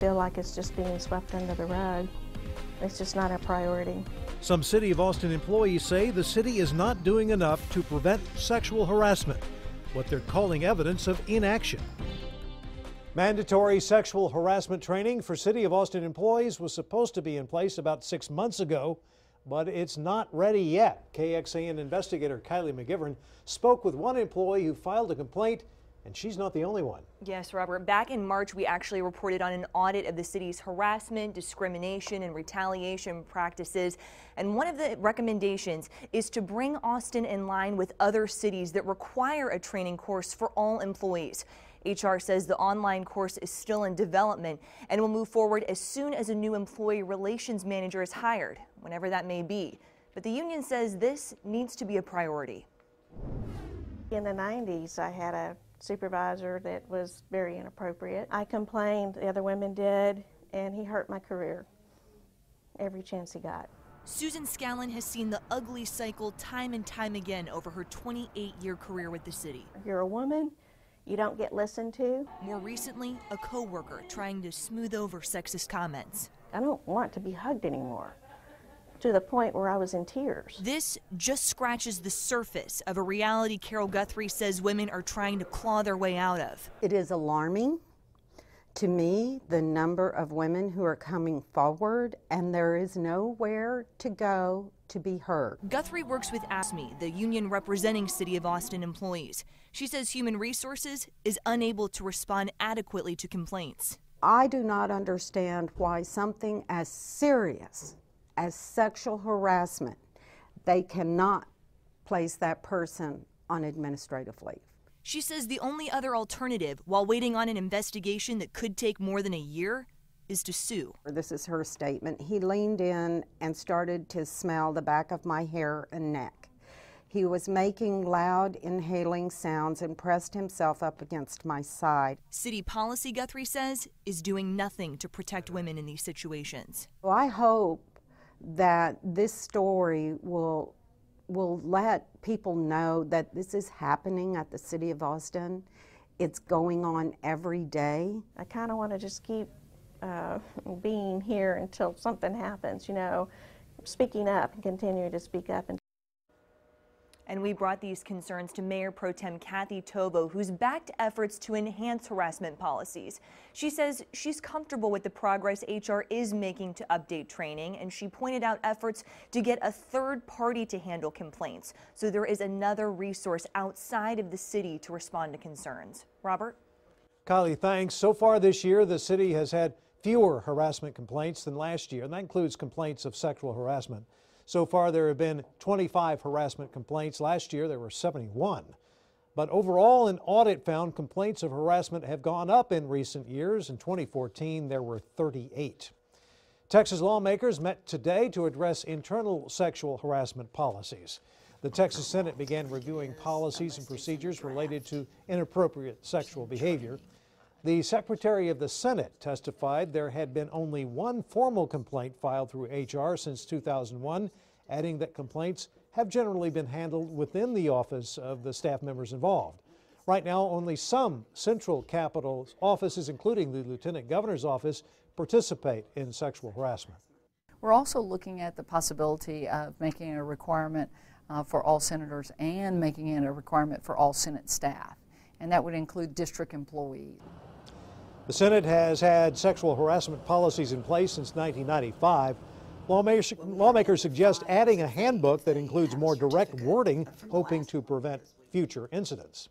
Feel like it's just being swept under the rug. It's just not a priority. Some City of Austin employees say the city is not doing enough to prevent sexual harassment, what they're calling evidence of inaction. Mandatory sexual harassment training for City of Austin employees was supposed to be in place about 6 months ago, but it's not ready yet. KXAN investigator Kylie McGivern spoke with one employee who filed a complaint, and she's not the only one. Yes, Robert. Back in March, we actually reported on an audit of the city's harassment, discrimination, and retaliation practices. And one of the recommendations is to bring Austin in line with other cities that require a training course for all employees. HR says the online course is still in development and will move forward as soon as a new employee relations manager is hired, whenever that may be. But the union says this needs to be a priority. In the 90s, I had a supervisor that was very inappropriate. I complained, the other women did, and he hurt my career every chance he got. Susan Scallon has seen the ugly cycle time and time again over her 28-year career with the city. You're a woman, you don't get listened to. More recently, a co-worker trying to smooth over sexist comments. I don't want to be hugged anymore, to the point where I was in tears. This just scratches the surface of a reality Carol Guthrie says women are trying to claw their way out of. It is alarming to me, the number of women who are coming forward, and there is nowhere to go to be heard. Guthrie works with ASME, the union representing City of Austin employees. She says Human Resources is unable to respond adequately to complaints. I do not understand why something as serious as sexual harassment, they cannot place that person on administrative leave. She says the only other alternative, while waiting on an investigation that could take more than a year, is to sue. This is her statement. He leaned in and started to smell the back of my hair and neck. He was making loud inhaling sounds and pressed himself up against my side. City policy, Guthrie says, is doing nothing to protect women in these situations. Well, I hope that this story will let people know that this is happening at the City of Austin. It's going on every day. I kind of want to just keep being here until something happens, you know, speaking up and continue to speak up. And we brought these concerns to Mayor Pro Tem Kathy Tovo, who's backed efforts to enhance harassment policies. She says she's comfortable with the progress HR is making to update training, and she pointed out efforts to get a third party to handle complaints, so there is another resource outside of the city to respond to concerns. Robert? Kylie, thanks. So far this year, the city has had fewer harassment complaints than last year, and that includes complaints of sexual harassment. So far, there have been 25 harassment complaints. Last year, there were 71. But overall, an audit found complaints of harassment have gone up in recent years. In 2014, there were 38. Texas lawmakers met today to address internal sexual harassment policies. The Texas Senate began reviewing policies and procedures related to inappropriate sexual behavior. The Secretary of the Senate testified there had been only one formal complaint filed through HR since 2001, adding that complaints have generally been handled within the office of the staff members involved. Right now, only some central capital offices, including the Lieutenant Governor's office, participate in sexual harassment. We're also looking at the possibility of making it a requirement for all senators and making it a requirement for all Senate staff, and that would include district employees. The Senate has had sexual harassment policies in place since 1995. Lawmakers suggest adding a handbook that includes more direct wording, hoping to prevent future incidents.